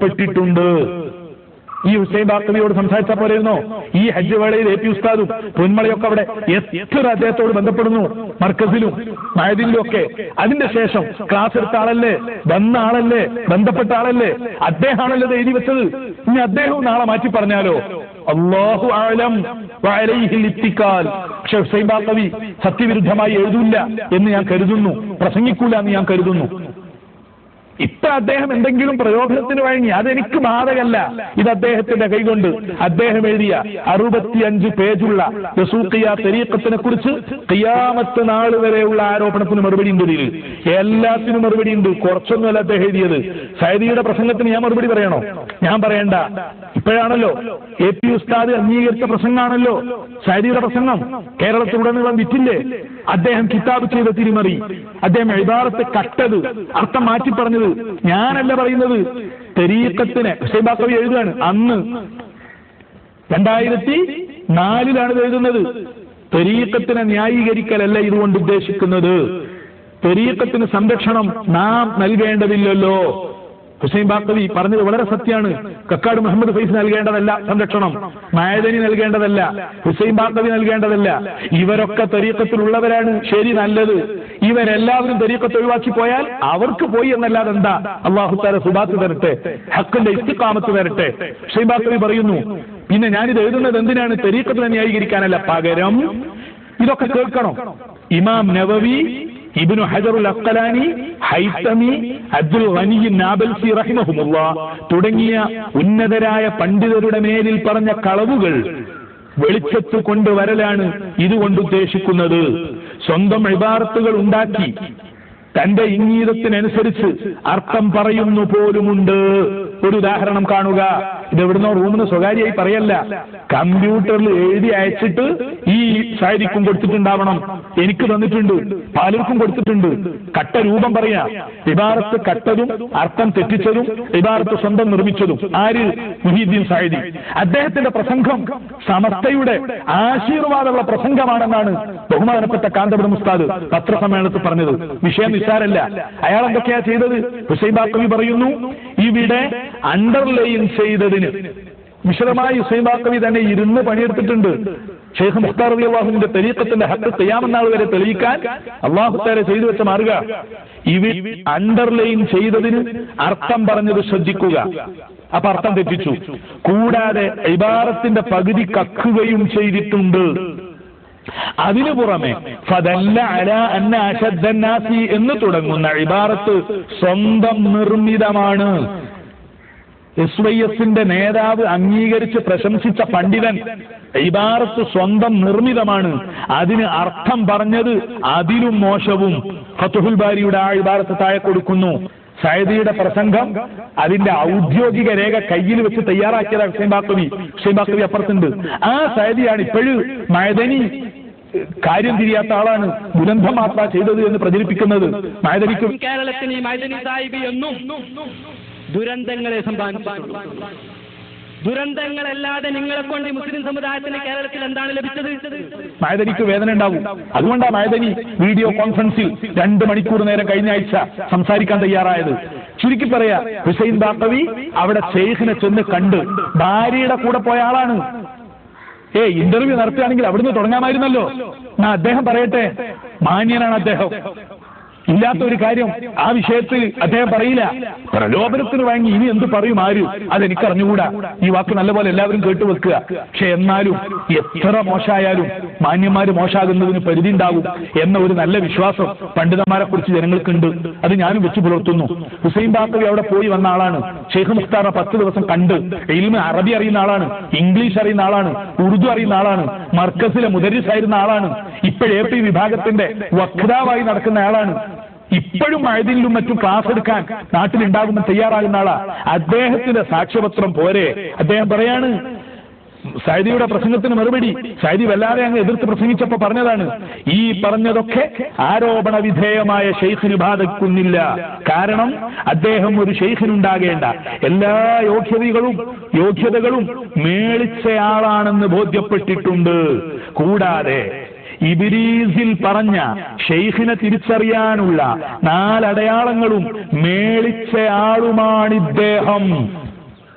ബോധ്യപ്പെട്ടിട്ടുണ്ട്. ഈ ഹുസൈൻ ബാക്കവിയോട് സംസാരിച്ചാൽ പോലെയിരുന്നോ? ഈ ഹജ്ജ് വേളയിൽ AP ഉസ്താദും പൊന്മളയൊക്കെ അവിടെ എത്ര അദ്ദേഹത്തോട് ബന്ധപ്പെടുന്നു, മർക്കസിലും മഹദിലും ഒക്കെ. അതിന്റെ ശേഷം ക്ലാസ് എടുത്ത ആളല്ലേ, വന്ന ആളല്ലേ, ബന്ധപ്പെട്ട ആളല്ലേ, അദ്ദേഹമാണല്ലോ എഴുതി വെച്ചത്. ഇനി അദ്ദേഹവും നാളെ മാറ്റി പറഞ്ഞാലോ? അല്ലാഹു അഅലം വഅലൈഹിൽ ഇത്തിക്കാൽ. പക്ഷെ ഹുസൈൻ ബാക്കവി സത്യവിരുദ്ധമായി എഴുതില്ല എന്ന് ഞാൻ കരുതുന്നു, പ്രസംഗിക്കൂല എന്ന് ഞാൻ കരുതുന്നു. ഇപ്പൊ അദ്ദേഹം എന്തെങ്കിലും പ്രയോജനത്തിന് വഴങ്ങി, അതെനിക്ക് ബാധകല്ല. ഇത് അദ്ദേഹത്തിന്റെ കൈകൊണ്ട് അദ്ദേഹം എഴുതിയ 65 പേജുള്ള ദസൂഖിയ തരീഖത്തിനെ കുറിച്ച് ഖിയാമത്ത് നാൾ വരെയുള്ള ആരോപണത്തിന് മറുപടി ഉണ്ട്. ഇതിൽ എല്ലാത്തിനും മറുപടി ഉണ്ട്. കുറച്ചൊന്നുമല്ല അദ്ദേഹം എഴുതിയത്. സൈദിയുടെ പ്രസംഗത്തിന് ഞാൻ മറുപടി പറയണോ? ഞാൻ പറയണ്ട. ഇപ്പോഴാണല്ലോ AP ഉസ്താദ് അംഗീകരിച്ച പ്രസംഗമാണല്ലോ സൈദിയുടെ പ്രസംഗം. കേരളത്തിലുടനീളം വിറ്റില്ലേ? അദ്ദേഹം കിതാബ് ചെയ്ത തിരിമറി, അദ്ദേഹം ഇബാറത്ത് കട്ടത്, അർത്ഥം മാറ്റി പറഞ്ഞത് ഞാനല്ല പറയുന്നത്. തരീഖത്തിനെ ഹുസൈൻ ബാക്കവി എഴുതുകയാണ്. അന്ന് 2004 എഴുതുന്നത്. തരീഖത്തിനെ ന്യായീകരിക്കലല്ല ഇതുകൊണ്ട് ഉദ്ദേശിക്കുന്നത്. തരീഖത്തിന് സംരക്ഷണം നാം നൽകേണ്ടതില്ലല്ലോ. ഹുസൈൻ ബാക്കവി പറഞ്ഞത് വളരെ സത്യമാണ്. കക്കാട് മുഹമ്മദ് ഫൈസ് നൽകേണ്ടതല്ല സംരക്ഷണം, മഅദനി നൽകേണ്ടതല്ല, ഹുസൈൻ ബാക്കവി നൽകേണ്ടതല്ല. ഇവരൊക്കെ തരീഖത്തിലുള്ളവരാണ്. ശരി, നല്ലത്. ഇവരെല്ലാവരും തരീഖത്ത് ഒഴിവാക്കി പോയാൽ അവർക്ക് പോയി എന്നല്ലാതെ എന്താ? അല്ലാഹു തആല സുബാത്ത് തരട്ടെ, ഹഖിന്റെ ഇസ്തിഖാമത്ത് തരട്ടെ. ഹുസൈൻ ബാക്കവി പറയുന്നു, പിന്നെ ഞാനിത് എഴുതുന്നത് എന്തിനാണ്? തരീഖത്തിനെ ന്യായീകരിക്കാനല്ല, പകരം ഇതൊക്കെ കേൾക്കണം. ഇമാം നവവി, ഇബ്നു ഹജറുൽ അസ്ഖലാനി, ഹൈതമി, അബ്ദുൽ ഗനി നാബൽസി റഹിമഹുമുല്ലാഹ് തുടങ്ങിയ ഉന്നതരായ പണ്ഡിതരുടെ മേലിൽ പറഞ്ഞ കളവുകൾ വെളിച്ചത്ത് കൊണ്ടുവരലാണ് ഇതുകൊണ്ട് ഉദ്ദേശിക്കുന്നത്. സ്വന്തം ഇബാറത്തുകൾ ഉണ്ടാക്കി തന്റെ ഇംഗീതത്തിനനുസരിച്ച് അർത്ഥം പറയുന്നു പോലുമുണ്ട്. ഒരു ഉദാഹരണം കാണുക. ഇതെവിടുന്നോ റൂമിന് സ്വകാര്യമായി പറയല്ല, കമ്പ്യൂട്ടറിൽ എഴുതി അയച്ചിട്ട് ഈ സാരിക്കും കൊടുത്തിട്ടുണ്ടാവണം, എനിക്ക് തന്നിട്ടുണ്ട്, പലർക്കും കൊടുത്തിട്ടുണ്ട്. കട്ട രൂപം പറയാ. ഇബാറത്ത് കട്ടതും അർത്ഥം തെറ്റിച്ചതും ഇബാറത്ത് സ്വന്തം നിർമ്മിച്ചതും. ആര്? മുഹീദ്ദീൻ സഅദി. അദ്ദേഹത്തിന്റെ പ്രസംഗം സമസ്തയുടെ ആശീർവാദമുള്ള പ്രസംഗമാണെന്നാണ് ബഹുമാനപ്പെട്ട കാന്തപുരം ഉസ്താദ് പത്രസമ്മേളനത്തിൽ പറഞ്ഞത്. വിഷയം നിസ്സാരല്ല. അയാൾ എന്തൊക്കെയാ ചെയ്തത്? ഹുസൈൻ ബാക്കവി പറയുന്നു, ഇവിടെ അണ്ടർലൈൻ ചെയ്തതിന് വിശദമായി ഹുസൈൻ ബാക്കവി തന്നെ ഇരുന്ന് പണിയെടുത്തിട്ടുണ്ട്. ഷെയ്ഖ് മുഖ്താർ റളിയല്ലാഹുവിന്റെ തരീഖത്തിന്റെ ഹഖ് ഖിയാമത്ത് നാൾ വരെ തെളിയിക്കാൻ അല്ലാഹു തആല ചെയ്തു വെച്ച മാർഗ. അണ്ടർലൈൻ ചെയ്തതിന് അർത്ഥം പറഞ്ഞത് ശ്രദ്ധിക്കുക. അപ്പൊ അർത്ഥം തെറ്റിച്ചു. കൂടാതെ ഇബാറത്തിന്റെ പകുതി കക്കുകയും ചെയ്തിട്ടുണ്ട്. അതിനു പുറമെ ഫദല്ല അലാ അന്ന അശദ്ദന്നാസി എന്ന് തുടങ്ങുന്ന ഇബാറത്ത് സ്വന്തം നിർമ്മിതമാണ്. SYSന്റെ നേതാവ് അംഗീകരിച്ച് പ്രശംസിച്ച പണ്ഡിതൻ ഇബാറത്ത് സ്വന്തം നിർമ്മിതമാണ്, അതിന് അർത്ഥം പറഞ്ഞത് അതിലും മോശവും. ഫത്ഹുൽ ബാരിയുടെ ആ ഇബാറത്ത് താഴെ കൊടുക്കുന്നു. സഅദിയുടെ പ്രസംഗം അതിന്റെ ഔദ്യോഗിക രേഖ കയ്യിൽ വെച്ച് തയ്യാറാക്കിയതാണ് ഹുസൈൻ ബാക്കവി. ഹുസൈൻ ബാക്കവി അപ്പുറത്തുണ്ട്. ആ സഅദിയാണ് ഇപ്പോഴും മഅദനി കാര്യം തിരിയാത്ത ആളാണ്, ദുരന്തം മാത്ര ചെയ്തത് എന്ന് പ്രചരിപ്പിക്കുന്നത്. മഅദനിക്ക് കേരളത്തിന് മഅദനി സാഹിബ് എന്നും ദുരന്തങ്ങളെ സമ്പാദിച്ചിട്ടുണ്ട്. ദുരന്തങ്ങളല്ലാതെ നിങ്ങളെ കൊണ്ട് മുസ്ലിം സമുദായത്തിന് കേരളത്തിൽ എന്താണ് ലഭിച്ചത്? മഅദനിക്ക് വേദന ഉണ്ടാവും. അതുകൊണ്ടാണ് മഅദനി വീഡിയോ കോൺഫറൻസിൽ 2 മണിക്കൂർ നേരം കഴിഞ്ഞ ആഴ്ച സംസാരിക്കാൻ തയ്യാറായത്. ചുരുക്കി പറയാ, ഹുസൈൻ ബാക്കവി അവിടെ ഷെയ്ഖിനെ ചെന്ന് കണ്ട് ഭാര്യയുടെ കൂടെ പോയ ആളാണ്. ഇന്റർവ്യൂ നടത്തുകയാണെങ്കിൽ അവിടുന്ന് തുടങ്ങാമായിരുന്നല്ലോ. അദ്ദേഹം പറയട്ടെ, മാന്യനാണ് അദ്ദേഹം. ഇല്ലാത്ത ഒരു കാര്യം ആ വിഷയത്തിൽ അദ്ദേഹം പറയില്ല. പ്രലോഭനത്തിന് വാങ്ങി ഇനി എന്ത് പറയും ആര്? അതെനിക്കറിഞ്ഞുകൂടാ. ഈ വാക്ക് നല്ലപോലെ എല്ലാവരും കേട്ടുവെക്കുക. പക്ഷെ എന്നാലും എത്ര മോശമായാലും മാന്യന്മാര് മോശമാകുന്നതിന് പരിധി ഉണ്ടാകും എന്ന ഒരു നല്ല വിശ്വാസം പണ്ഡിതന്മാരെ കുറിച്ച് ജനങ്ങൾക്കുണ്ട്. അത് ഞാനും വെച്ചു പുലർത്തുന്നു. ഹുസൈൻ ബാക്കവി അവിടെ പോയി വന്ന ആളാണ്. ഷെയ്ഖ് മുഖ്താർ 10 ദിവസം കണ്ട് ഇൽമ് അറബി അറിയുന്ന ആളാണ്, ഇംഗ്ലീഷ് അറിയുന്ന ആളാണ്, ഉറുദു അറിയുന്ന ആളാണ്, മർക്കസിലെ മുദരിസ് ആയിരുന്ന ആളാണ്, AP വിഭാഗത്തിന്റെ വക്താവായി നടക്കുന്ന ആളാണ്. ഇപ്പോഴും മഅദനിലും മറ്റും ക്ലാസ് എടുക്കാൻ നാട്ടിലുണ്ടാകുമ്പോൾ തയ്യാറാകുന്ന ആളാ. അദ്ദേഹത്തിന്റെ സാക്ഷ്യപത്രം പോരെ? അദ്ദേഹം പറയാണ്, സഅദിയുടെ പ്രസംഗത്തിന് മറുപടി സഅദി വല്ലാതെ അങ്ങ് എതിർത്ത് പ്രസംഗിച്ചപ്പോ പറഞ്ഞതാണ്, ഈ പറഞ്ഞതൊക്കെ ആരോപണ വിധേയമായ ഷെയ്ഖിന് ബാധിക്കുന്നില്ല. കാരണം അദ്ദേഹം ഒരു ഷെയ്ഖിനുണ്ടാകേണ്ട എല്ലാ യോഗ്യതകളും മേളിച്ചയാളാണെന്ന് ബോധ്യപ്പെട്ടിട്ടുണ്ട്. കൂടാതെ ഇബ്രീസിൽ പറഞ്ഞ ഷെയ്ഖിനെ തിരിച്ചറിയാനുള്ള 4 അടയാളങ്ങളും മേളിച്ചയാളുമാണിദ്ദേഹം.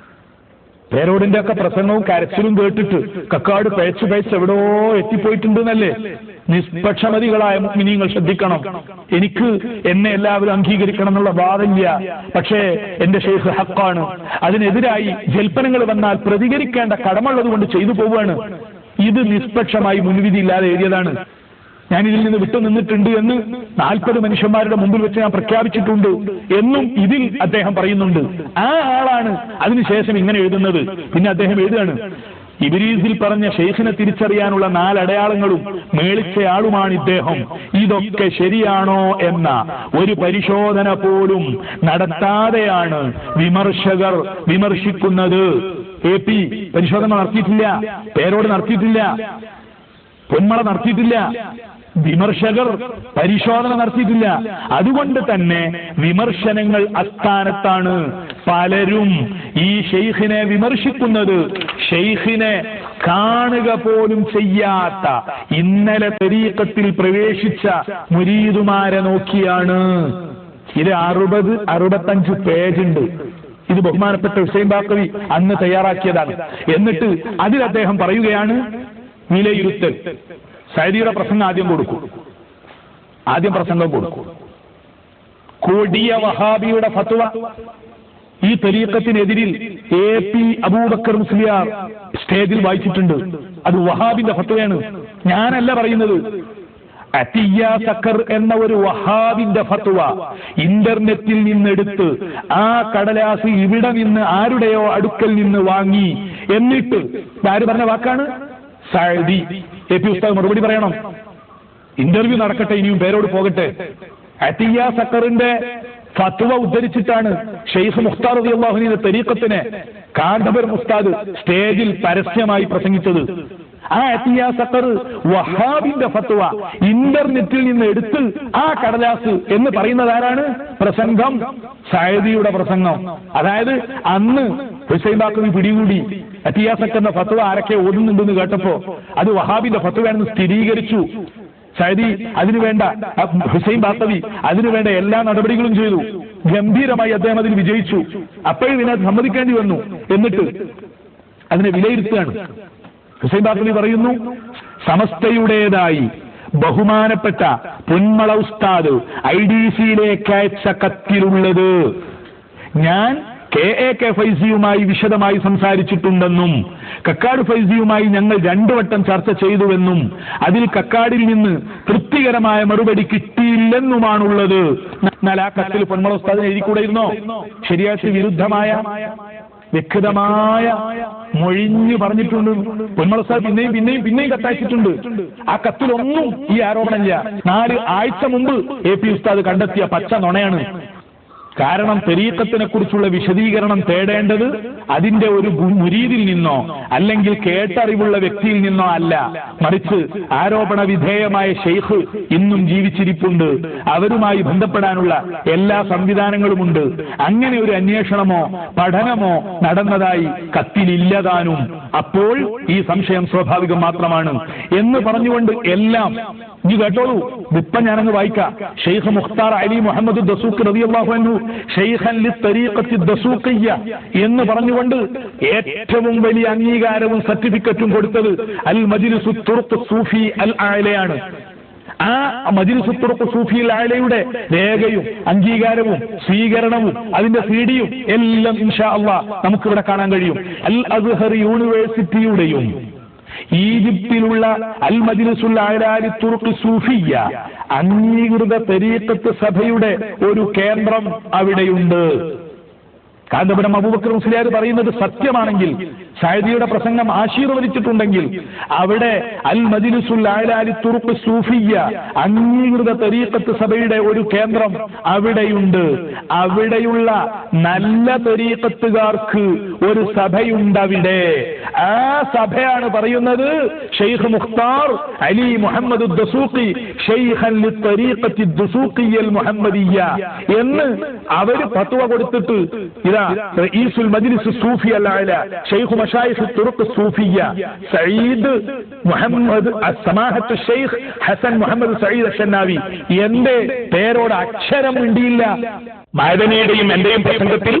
പേരോടിന്റെ ഒക്കെ പ്രസംഗവും കരച്ചിലും കേട്ടിട്ട് കക്കാട് പേച്ച് എവിടോ എത്തിപ്പോയിട്ടുണ്ടെന്നല്ലേ? നിഷ്പക്ഷമതികളായ മുഅ്മിനീങ്ങൾ ശ്രദ്ധിക്കണം. എനിക്ക് എന്നെ എല്ലാവരും അംഗീകരിക്കണം എന്നുള്ള വാദമില്ല. പക്ഷേ എന്റെ ഷെയ്ഖ് ഹക്കാണ്. അതിനെതിരായി ജൽപ്പനങ്ങൾ വന്നാൽ പ്രതികരിക്കേണ്ട കടമുള്ളത് കൊണ്ട് ചെയ്തു പോവുകയാണ്. ഇത് നിഷ്പക്ഷമായി മുൻവിധി ഇല്ലാതെ എഴുതിയതാണ്. ഞാൻ ഇതിൽ നിന്ന് വിട്ടുനിന്നിട്ടുണ്ട് എന്ന് 40 മനുഷ്യന്മാരുടെ മുമ്പിൽ വെച്ച് ഞാൻ പ്രഖ്യാപിച്ചിട്ടുണ്ട് എന്നും ഇതിൽ അദ്ദേഹം പറയുന്നുണ്ട്. ആ ആളാണ് അതിനുശേഷം ഇങ്ങനെ എഴുതുന്നത്. പിന്നെ അദ്ദേഹം എഴുതുകയാണ്, ഇബ്രീസിൽ പറഞ്ഞ ഷെയ്ഖിനെ തിരിച്ചറിയാനുള്ള 4 അടയാളങ്ങളും മേളിച്ചയാളുമാണ് ഇദ്ദേഹം. ഇതൊക്കെ ശരിയാണോ എന്ന ഒരു പരിശോധന പോലും നടത്താതെയാണ് വിമർശകർ വിമർശിക്കുന്നത്. AP പരിശോധന നടത്തിയിട്ടില്ല, പേരോട് നടത്തിയിട്ടില്ല, പൊന്മള നടത്തിയിട്ടില്ല, വിമർശകർ പരിശോധന നടത്തിയിട്ടില്ല. അതുകൊണ്ട് തന്നെ വിമർശനങ്ങൾ അസ്ഥാനത്താണ്. പലരും ഈ ഷെയ്ഖിനെ വിമർശിക്കുന്നത് ഷെയ്ഖിനെ കാണുക പോലും ചെയ്യാത്ത ഇന്നലെ തരീഖത്തിൽ പ്രവേശിച്ച മുരീദുമാരെ നോക്കിയാണ്. ഇത് 60-65 പേജുണ്ട്. ഇത് ബഹുമാനപ്പെട്ട ഹുസൈൻ ബാക്കവി അന്ന് തയ്യാറാക്കിയതാണ്. എന്നിട്ട് അതിൽ അദ്ദേഹം പറയുകയാണ്, വിലയിരുത്തൽ. സൈദിയുടെ പ്രസംഗം ആദ്യം പ്രസംഗം കൊടുക്കും. കൊടിയ വഹാബിയുടെ ഫത്വ ഈ തരീഖത്തിനെതിരിൽ AP അബൂബക്കർ മുസ്ലിയാർ സ്റ്റേജിൽ വായിച്ചിട്ടുണ്ട്. അത് വഹാബിന്റെ ഫത്വയാണ്, ഞാനല്ല പറയുന്നത്. അത്തിയ സക്കർ എന്ന ഒരു വഹാബിന്റെ ഫത്വ ഇന്റർനെറ്റിൽ നിന്നെടുത്ത് ആ കടലാസ് ഇവിടെ നിന്ന് ആരുടെയോ അടുക്കൽ നിന്ന് വാങ്ങി. എന്നിട്ട് ആര് പറഞ്ഞ വാക്കാണ്? സഅദി. AP ഉസ്താദ് മറുപടി പറയണം. ഇന്റർവ്യൂ നടക്കട്ടെ, ഇനിയും പേരോട് പോകട്ടെ. അത്തിയ സക്കറിന്റെ ഫത്വ ഉദ്ധരിച്ചിട്ടാണ് ഷെയ്ഖ് മുഖ്താർ റളിയല്ലാഹു അൻഹുവിന്റെ തരീഖത്തിനെ കാന്തപുരം ഉസ്താദ് സ്റ്റേജിൽ പരസ്യമായി പ്രസംഗിച്ചത്. ആ അത്തിയ സക്കർ വഹാബിന്റെ ഫത്വ ഇന്റർനെറ്റിൽ നിന്ന് എടുത്ത് ആ കടലാസ് എന്ന് പറയുന്നത് ആരാണ്? പ്രസംഗം സഅദിയുടെ പ്രസംഗം. അതായത് അന്ന് ഹുസൈൻ ബാക്കവി പിടികൂടി അത്തിയ സക്കറിന്റെ ഫത്വ ആരൊക്കെ ഓടുന്നുണ്ടെന്ന് കേട്ടപ്പോ അത് വഹാബിന്റെ ഫത്വയാണെന്ന് സ്ഥിരീകരിച്ചു. സഅദി അതിനുവേണ്ട, ഹുസൈൻ ബാക്കവി അതിനുവേണ്ട എല്ലാ നടപടികളും ചെയ്തു. ഗംഭീരമായി അദ്ദേഹം അതിൽ വിജയിച്ചു. അപ്പോഴും ഇതിനകത്ത് സമ്മതിക്കേണ്ടി വന്നു. എന്നിട്ട് അതിനെ വിലയിരുത്തുകയാണ്. ഹുസൈൻ ബാക്കവി പറയുന്നു, സമസ്തയുടേതായി ബഹുമാനപ്പെട്ട പൊന്മള ഉസ്താദ് IDC-യിലേക്ക് അയച്ച കത്തിലുള്ളത് ഞാൻ KAK ഫൈസിയുമായി വിശദമായി സംസാരിച്ചിട്ടുണ്ടെന്നും കക്കാട് ഫൈസിയുമായി ഞങ്ങൾ 2 വട്ടം ചർച്ച ചെയ്തുവെന്നും അതിൽ കക്കാടിൽ നിന്ന് തൃപ്തികരമായ മറുപടി കിട്ടിയില്ലെന്നുമാണുള്ളത്. എന്നാൽ ആ കത്തിൽ പൊന്മള ഉസ്താദിന് എഴുതിക്കൂടെയിരുന്നോ? ശരിയായിട്ട് വിരുദ്ധമായ വ്യക്തമായ മൊഴിഞ്ഞു പറഞ്ഞിട്ടുണ്ട്. പൊന്മള ഉസ്താദ് പിന്നെയും കത്തയച്ചിട്ടുണ്ട്. ആ കത്തിലൊന്നും ഈ ആരോപണമില്ല. 4 ആഴ്ച മുമ്പ് AP ഉസ്താദ് കണ്ടെത്തിയ പച്ച നുണയാണ്. കാരണം തരീഖത്തിനെ കുറിച്ചുള്ള വിശദീകരണം തേടേണ്ടത് അതിന്റെ ഒരു മുരീദിൽ നിന്നോ അല്ലെങ്കിൽ കേട്ടറിവുള്ള വ്യക്തിയിൽ നിന്നോ അല്ല, മറിച്ച് ആരോപണ വിധേയമായ ഷെയ്ഖ് ഇന്നും ജീവിച്ചിരിപ്പുണ്ട്. അവരുമായി ബന്ധപ്പെടാനുള്ള എല്ലാ സംവിധാനങ്ങളുമുണ്ട്. അങ്ങനെ ഒരു അന്വേഷണമോ പഠനമോ നടന്നതായി കത്തിലില്ലതാനും. അപ്പോൾ ഈ സംശയം സ്വാഭാവികം മാത്രമാണ് എന്ന് പറഞ്ഞുകൊണ്ട് എല്ലാം ഇനി കേട്ടോളൂ. ഇപ്പം ഞാനങ്ങ് വായിക്കാം. ഷെയ്ഖ് മുഖ്താർ അലി മുഹമ്മദ് ദസൂഖി റളിയല്ലാഹു അൻഹു ഷെയ്ഖൻ ലിത്തരീഖത്തി ദസൂഖിയ്യ എന്ന് പറഞ്ഞുകൊണ്ട് ഏറ്റവും വലിയ അംഗീകാരവും സർട്ടിഫിക്കറ്റും കൊടുത്തത് അൽ മജ്ലിസു തുർഖ് സൂഫി അൽ ആലയാണ്. ആ മജ്ലിസു തുർഖ് സൂഫി അൽ ആലയുടെ രേഖയും അംഗീകാരവും സ്വീകരണവും അതിന്റെ CD-യും എല്ലാം ഇൻഷാ അല്ലാഹ് നമുക്കിവിടെ കാണാൻ കഴിയും. അൽ അസ്ഹർ യൂണിവേഴ്സിറ്റിയുടെയും ഈജിപ്തിലുള്ള അൽ മജ്ലിസുൽ അഅ്ലാ തുർഖ് സൂഫിയ്യ അംഗീകൃത തരീഖത്ത് സഭയുടെ ഒരു കേന്ദ്രം അവിടെയുണ്ട്. കാന്തപുരം അബൂബക്കർ മുസ്ലിയാർ പറയുന്നത് സത്യമാണെങ്കിൽ, സഅദിയുടെ പ്രസംഗം ആശീർവദിച്ചിട്ടുണ്ടെങ്കിൽ, അവിടെ അൽ മജ്ലിസുൽ അഅ്ലാ തുർഖ് സൂഫിയ്യ അംഗീകൃത തരീഖത്ത് സഭയുടെ ഒരു കേന്ദ്രം അവിടെയുണ്ട്. അവിടെയുള്ള നല്ല തരീഖത്തുകാർക്ക് ഒരു സഭയുണ്ടവിടെ. ആ സഭയാണ് പറയുന്നത് ഷെയ്ഖ് മുഖ്താർ അലി മുഹമ്മദ് ദസൂഖി ഷെയ്ഖൻ ലിത്തരീഖത്തി ദസൂഖിയ്യൽ മുഹമ്മദിയ്യ എന്ന് അവര് ഫത്വ കൊടുത്തിട്ട് റഈസുൽ മജ്ലിസ് സൂഫി അൽ അഅ്ലാ ഷെയ്ഖ് മശായിഖ് തുർഖ് സൂഫിയ്യ സഈദ് മുഹമ്മദ് അസ്സമാഹത്ത് ഷെയ്ഖ് ഹസൻ മുഹമ്മദ് സഈദ് അശ്ശനാവി എന്റെ പേരോട് അക്ഷരം മിണ്ടിയില്ല. മഅദനിയുടെയും എന്റെയും പ്രസംഗത്തിൽ